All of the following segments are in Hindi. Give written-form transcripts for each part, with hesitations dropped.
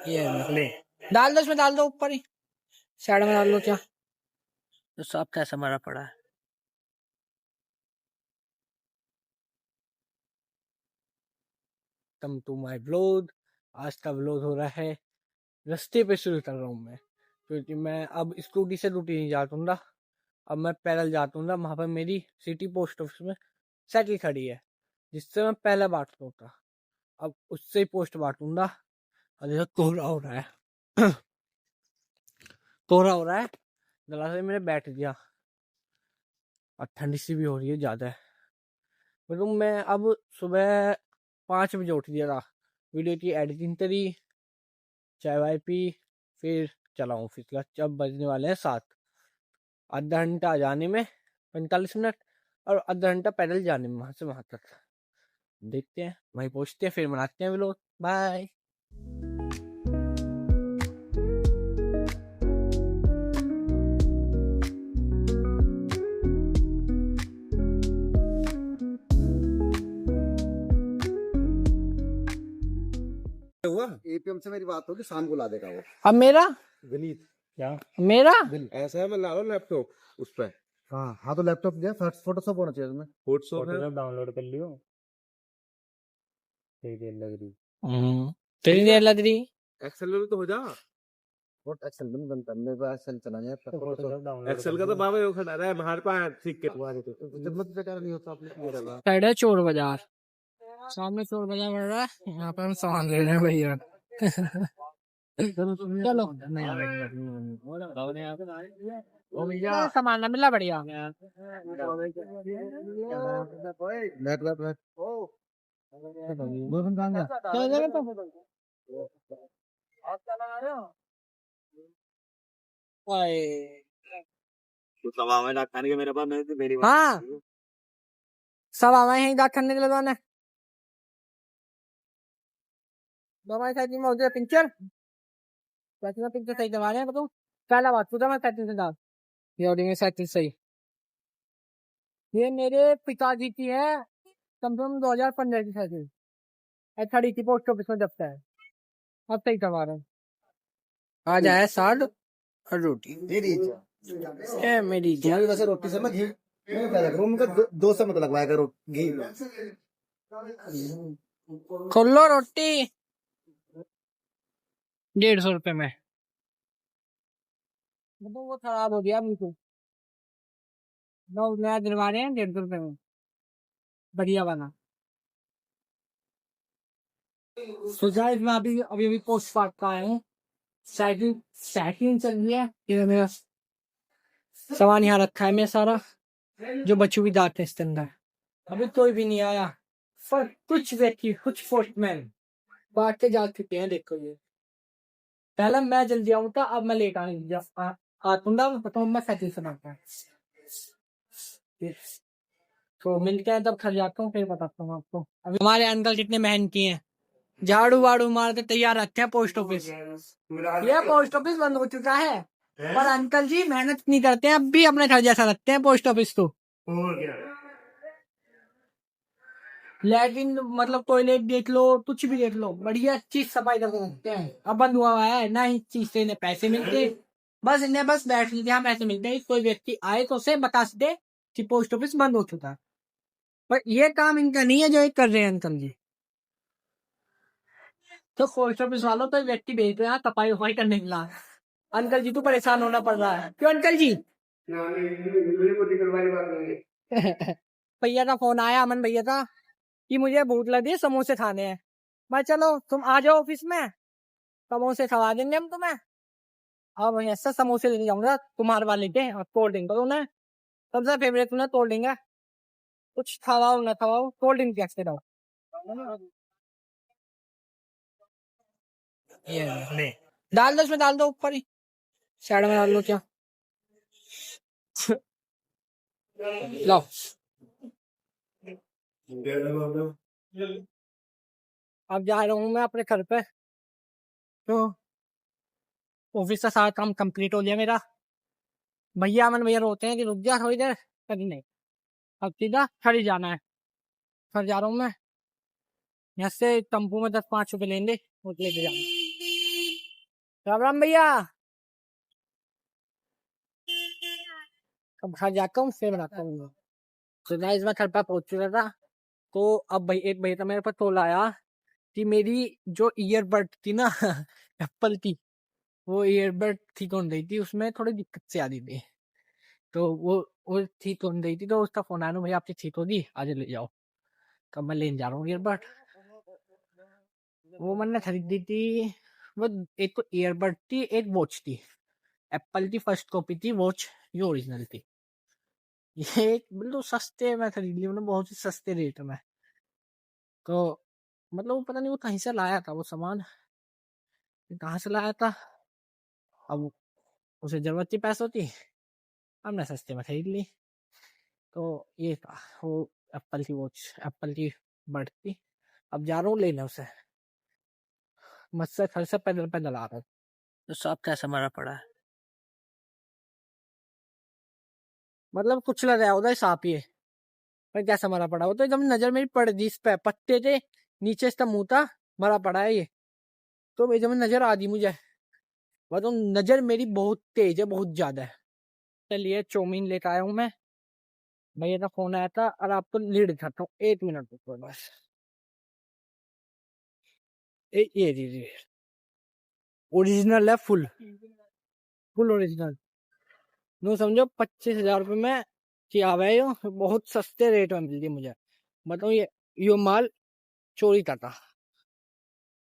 ये ले डाल दो, इसमें डाल दो, ऊपर ही साइड में डाल दो। क्या तो सब कैसा मरा पड़ा है। Come to my blog. आज का ब्लॉग हो रहा है रास्ते पे शुरू कर रहा हूँ मैं, क्योंकि मैं अब स्कूटी से ड्यूटी नहीं जाता हूँ ना, अब मैं पैदल जाता हूँ ना। वहाँ पर मेरी सिटी पोस्ट ऑफिस में साइकिल खड़ी है, जिससे मैं पहले बांटता होता, अब उससे ही पोस्ट बांटूंगा। और देखो कोहरा हो रहा है कोहरा हो रहा है, गला से मेरे बैठ गया और ठंडी सी भी हो रही है ज्यादा। मतलब मैं अब सुबह 5 बजे उठ गया था, वीडियो की एडिटिंग करी, चाय वाय पी, फिर चला ऑफिस का। जब बजने वाले हैं 7, आधा घंटा जाने में, 45 मिनट, और आधा घंटा पैदल जाने में वहां से वहां तक। देखते हैं, वहीं पहुंचते हैं, फिर बनाते हैं व्लॉग। बाय। हुआ एपीएम से मेरी बात होगी, शाम को ला देगा वो। अब मेरा विनीत क्या मेरा ऐसा है, मैं ला लो लैपटॉप उस पर। हाँ तो लैपटॉप दिया, फोटोशॉप होना चाहिए उसमें। फोटोशॉप डाउनलोड कर लियो। तेरी देर लग रही। तेरी देर लग रही। एक्सेल में तो हो जा। व्हाट एक्सेल में बनता है, मेरे पास एक्सेल चला जाए। एक्सेल का तो बाबा वो खड़ा रहा है हमारे पास, ठीक है। जरूरत बेकार नहीं होता आपने किया रहा। साइड है चोर बाजार, सामने चोर बाजार बढ़ रहा है, यहाँ पे हम सामान ले रहे हैं भैया। चलो सामान ना मिला बढ़िया। लेट लेट लेट बोल कहां गया। तो सब आवे डाक खाने के मेरे पास, मेरी हाँ सब आवाज यहीं डाक करने के लिए दोने हमारे साइड में उधर पिक्चर पिक्चर सही दबा रहे हैं। बताऊँ पहला बात पूछा मैं सेटिंग से डाल, ये ऑडियो में सेटिंग सही। ये मेरे पिताजी की है, कम से कम 2015 की सेटिंग, खड़ी थी पोस्ट ऑफिस में दफ्तर है, अब सही करवा रहे हैं। आ जाए साग और रोटी मेरी जान। वैसे रोटी से मैं घी दो से मत लगवाया करो घी। खोल लो रोटी 150 रुपए में। मतलब वो खराब हो गया बिल्कुल, लोग नया दिलवा रहे हैं 150 रुपए में, बढ़िया बना। सुझाव इसमें अभी अभी अभी पोस्ट पार्ट का है, साइकिल साइकिल चल रही है। ये मेरा सामान यहाँ रखा है, मैं सारा जो बच्चों भी जाते हैं इसके अंदर। अभी कोई भी नहीं आया, पर कुछ व्यक्ति, कुछ पोस्टमैन बांट के जा चुके हैं। देखो ये पहले मैं जल्दी आऊँ था, अब मैं लेट आऊंगा, बताऊँ मैं साइकिल से आता तो मिलते हैं, तब घर जाता हूँ, फिर बताता हूँ आपको। अभी हमारे अंकल कितने मेहनती हैं, झाड़ू वाड़ू मार के तैयार रखते हैं पोस्ट ऑफिस। ये पोस्ट ऑफिस बंद हो चुका है, पर अंकल जी मेहनत नहीं करते हैं, अब भी अपने घर जैसा रखते हैं पोस्ट ऑफिस तो। लेकिन मतलब टॉयलेट देख लो, कुछ भी देख लो, बढ़िया चीज सफाई करके रखते हैं। अब बंद हुआ है ना, इस चीज से इन्हें पैसे मिलते, बस इन्हें बस बैठने के यहाँ पैसे मिलते हैं। कोई व्यक्ति आए तो उसे बता सकते कि पोस्ट ऑफिस बंद हो चुका है, पर ये काम इनका नहीं है जो ये कर रहे हैं अंकल जी। तो पोस्ट ऑफिस वालों तो व्यक्ति भेज रहे हैं सफाई वफाई करने के लिए, अंकल जी तो परेशान होना पड़ रहा है। क्यों अंकल जी? भैया का फोन आया, अमन भैया का, कि मुझे भूख लगी है, समोसे खाने हैं। मैं चलो तुम आ जाओ ऑफिस में, समोसे खवा देंगे हम तुम्हें। अब ऐसा समोसे लेके जाऊंगा तुम्हारे वाले के, और कोल्ड ड्रिंक करो ना, सबसे फेवरेट तुम्हें कोल्ड ड्रिंक है, कुछ खवाओ ना खवाओ, कोल्ड ड्रिंक कैसे दो। ये ले डाल दो, इसमें डाल दो, ऊपर ही साइड में डाल लो। क्या लो अब जा रहा हूँ मैं अपने घर पे, तो ऑफिस का सारा काम कंप्लीट हो गया मेरा। भैया अमन भैया रोते हैं कि रुक जा थोड़ी देर, कभी नहीं, अब सीधा घर ही जाना है। घर जा रहा हूँ मैं, यहाँ से टेम्पो में 10-5 रुपए लेंगे, वो लेके जाऊंगा। राम राम भैया। अब घर जाता हूँ फिर बनाता हूँ। तो गाइस मैं घर पर पहुंच चुका था। तो अब भाई एक भाई का मेरे पास कॉल आया कि मेरी जो ईयरबड थी ना एप्पल की, वो ईयरबड ठीक होने रही थी, उसमें थोड़ी दिक्कत से आ रही थी। तो वो ठीक होने रही थी, तो उसका फोन आया, भाई आपकी ठीक होगी, आज ले जाओ। कब मैं लेने जा रहा हूँ ईयरबड। वो मैंने खरीदी थी। वो एक तो ईयरबड थी, एक वॉच थी। एप्पल की फर्स्ट कॉपी थी वॉच, ये ओरिजिनल थी। ये बिल्कुल सस्ते में खरीद ली, मतलब बहुत ही सस्ते रेट में। तो मतलब वो पता नहीं वो कहीं से लाया था वो सामान, कहाँ से लाया था। अब उसे जरूरत थी पैसों की, हमने सस्ते में खरीद ली। तो ये था वो एप्पल की वॉच, एप्पल की बड थी। अब जा रहा हूँ लेने उसे, मुझसे घर से पैदल पैदल आ रहा हूँ। तो सब कैसा मरा पड़ा है, मतलब कुछ लग रहा है उधर सांप ही है। पर कैसा मरा पड़ा, वो तो एकदम नजर मेरी पड़ गई, इस पे पत्ते थे, नीचे इसका मुंह था, मरा पड़ा है ये। तो एकदम नजर आ गई मुझे, मतलब नजर मेरी बहुत तेज है, बहुत ज्यादा है। चलिए चाउमीन लेकर आया हूँ मैं। भैया का फोन आया था और आपको लीड दिखाता हूँ, 1 मिनट रुको बस। ये ओरिजिनल है, फुल फुल ओरिजिनल। नो समझो 25,000 रुपये में किया हुआ है यो, बहुत सस्ते रेट में मिल गई मुझे। मतलब ये माल चोरी का था।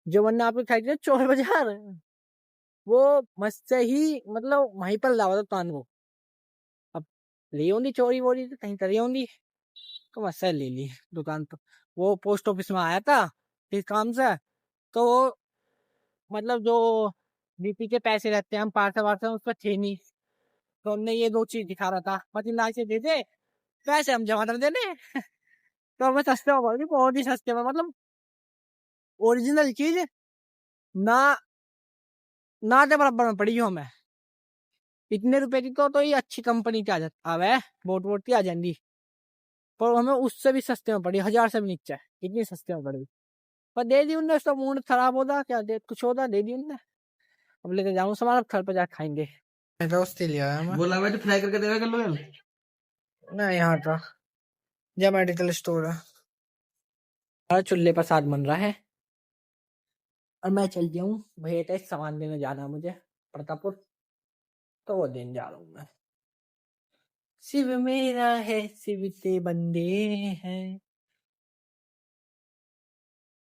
जो वरना आपको खाई थी चोर बाजार, वो मस्त से ही मतलब वहीं पर लावा था दुकान को। अब ले होंगी चोरी वोरी तो कहीं करी होंगी, तो मस्त से ले ली दुकान। तो वो पोस्ट ऑफिस में आया था इस काम से। तो वो मतलब जो डीपी के पैसे रहते हैं, हम पार्सल वार्सल उस पर थे नहीं। तो हमने ये दो चीज दिखा रहा था, मतलब ला से दे दे, पैसे हम जमा कर देने। तो हमें सस्ते में पड़ गई, बहुत ही सस्ते में, मतलब ओरिजिनल चीज ना ना के बराबर में पड़ी हो हमें। इतने रुपए की तो ये अच्छी कंपनी की आ जाती आवे, बोट वोट की आ जाएंगी। पर हमें उससे भी सस्ते में पड़ी, 1,000 से भी नीचे, इतनी सस्ते में पड़ी। पर दे दी उनने, उसका मूड खराब होता क्या, दे कुछ होता, दे दी उनने। अब लेके जाऊँ सामान, अब घर पर जाकर खाएंगे। दोस्त लिया है मैं, बोला मैं तो फ्राई करके देगा कर लो यार। ना यहाँ था जब मेडिकल स्टोर है, हर चूल्हे पर साग बन रहा है। और मैं चल जाऊँ, भैया का सामान देने जाना है मुझे प्रतापपुर, तो वो देने जा रहा हूँ मैं। शिव मेरा है शिव ते बंदे हैं,